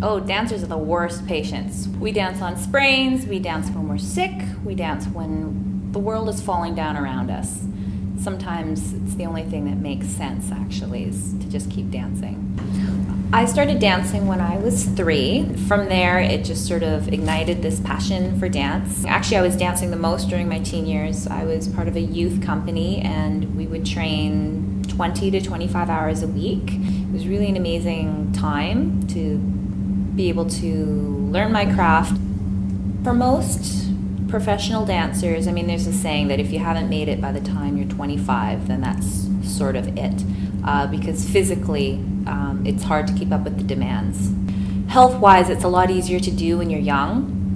Oh, dancers are the worst patients. We dance on sprains, we dance when we're sick, we dance when the world is falling down around us. Sometimes it's the only thing that makes sense, actually, is to just keep dancing. I started dancing when I was 3. From there, it just sort of ignited this passion for dance. Actually, I was dancing the most during my teen years. I was part of a youth company, and we would train 20 to 25 hours a week. It was really an amazing time to be able to learn my craft. For most professional dancers, I mean, there's a saying that if you haven't made it by the time you're 25, then that's sort of it. Because physically, it's hard to keep up with the demands. Health-wise, it's a lot easier to do when you're young.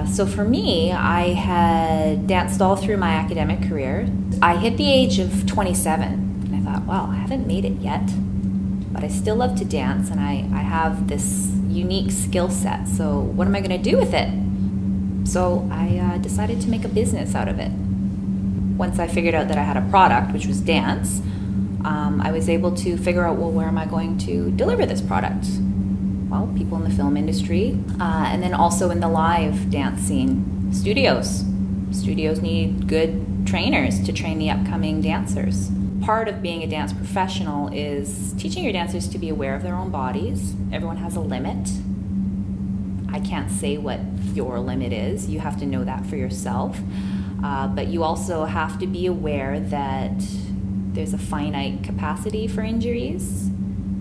So for me, I had danced all through my academic career. I hit the age of 27, and I thought, wow, I haven't made it yet, but I still love to dance, and I have this unique skill set, so what am I going to do with it? So I decided to make a business out of it. Once I figured out that I had a product, which was dance, I was able to figure out, well, where am I going to deliver this product? Well, people in the film industry, and then also in the live dance scene, studios. Studios need good trainers to train the upcoming dancers. Part of being a dance professional is teaching your dancers to be aware of their own bodies. Everyone has a limit. I can't say what your limit is. You have to know that for yourself. But you also have to be aware that there's a finite capacity for injuries.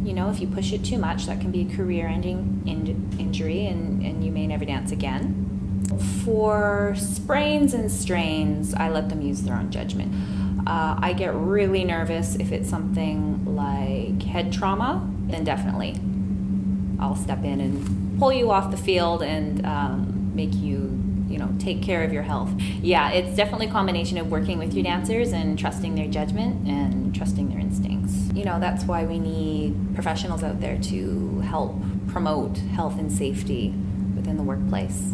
You know, if you push it too much, that can be a career-ending injury, and you may never dance again. For sprains and strains, I let them use their own judgment. I get really nervous if it's something like head trauma, then definitely I'll step in and pull you off the field and make you, take care of your health. Yeah, it's definitely a combination of working with your dancers and trusting their judgment and trusting their instincts. That's why we need professionals out there to help promote health and safety within the workplace.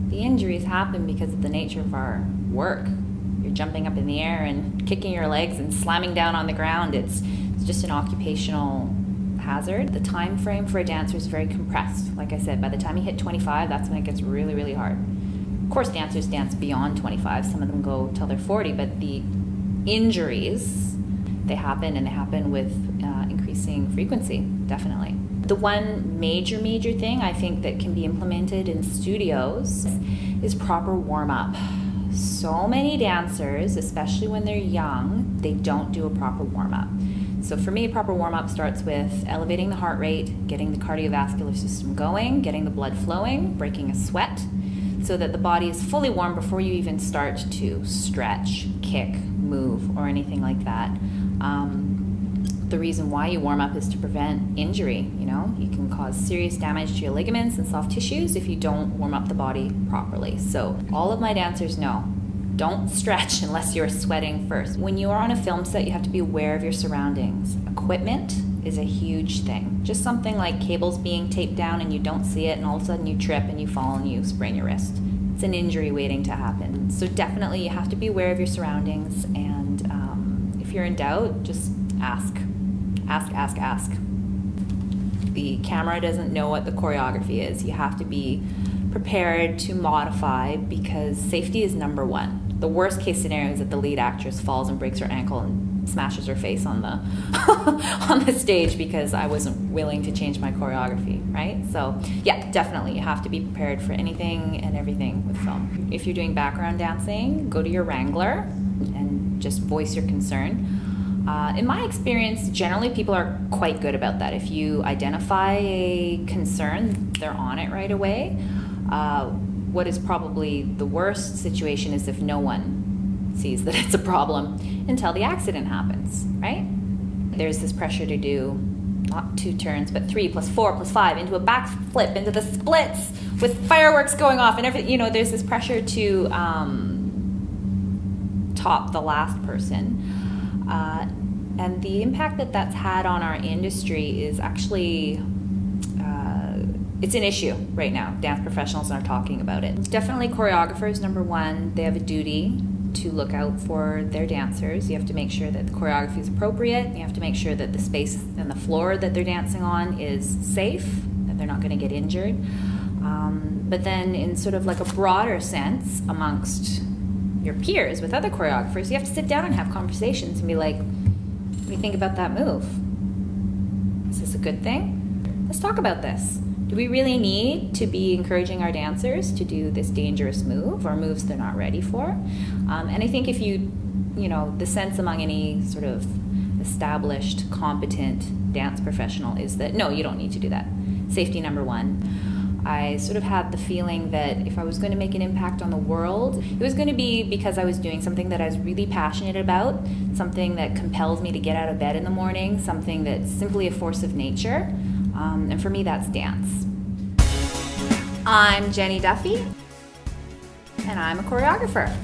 The injuries happen because of the nature of our work. You're jumping up in the air and kicking your legs and slamming down on the ground. It's just an occupational hazard. The time frame for a dancer is very compressed. Like I said, by the time you hit 25, that's when it gets really, really hard. Of course, dancers dance beyond 25. Some of them go till they're 40, but the injuries, they happen, and they happen with increasing frequency, definitely. The one major thing I think that can be implemented in studios is proper warm-up. So many dancers, especially when they're young, they don't do a proper warm-up. So for me, proper warm-up starts with elevating the heart rate, getting the cardiovascular system going, getting the blood flowing, breaking a sweat, so that the body is fully warm before you even start to stretch, kick, move, or anything like that. The reason why you warm up is to prevent injury. You can cause serious damage to your ligaments and soft tissues if you don't warm up the body properly. So all of my dancers know, don't stretch unless you're sweating first. When you are on a film set, you have to be aware of your surroundings. Equipment is a huge thing. Just something like cables being taped down and you don't see it, and all of a sudden you trip and you fall and you sprain your wrist. It's an injury waiting to happen. So definitely you have to be aware of your surroundings, and if you're in doubt, just ask. Ask. The camera doesn't know what the choreography is. You have to be prepared to modify, because safety is number one. The worst case scenario is that the lead actress falls and breaks her ankle and smashes her face on the on the stage because I wasn't willing to change my choreography, right? So yeah, definitely you have to be prepared for anything and everything with film. If you're doing background dancing, go to your wrangler and just voice your concern. In my experience, generally people are quite good about that. If you identify a concern, they're on it right away. What is probably the worst situation is if no one sees that it's a problem until the accident happens, right? There's this pressure to do not 2 turns, but 3 plus 4 plus 5 into a back flip, into the splits with fireworks going off and everything. There's this pressure to top the last person. And the impact that that's had on our industry is actually, it's an issue right now. Dance professionals are talking about it. Definitely choreographers, number one, they have a duty to look out for their dancers. You have to make sure that the choreography is appropriate. You have to make sure that the space and the floor that they're dancing on is safe, that they're not going to get injured. But then in sort of like a broader sense amongst your peers with other choreographers, you have to sit down and have conversations and be like, what do you think about that move? Is this a good thing? Let's talk about this. Do we really need to be encouraging our dancers to do this dangerous move or moves they're not ready for? And I think if you know, the sense among any sort of established, competent dance professional is that, no, you don't need to do that. Safety number one. I sort of had the feeling that if I was going to make an impact on the world, it was going to be because I was doing something that I was really passionate about, something that compels me to get out of bed in the morning, something that's simply a force of nature. And for me, that's dance. I'm Jenny Duffy, and I'm a choreographer.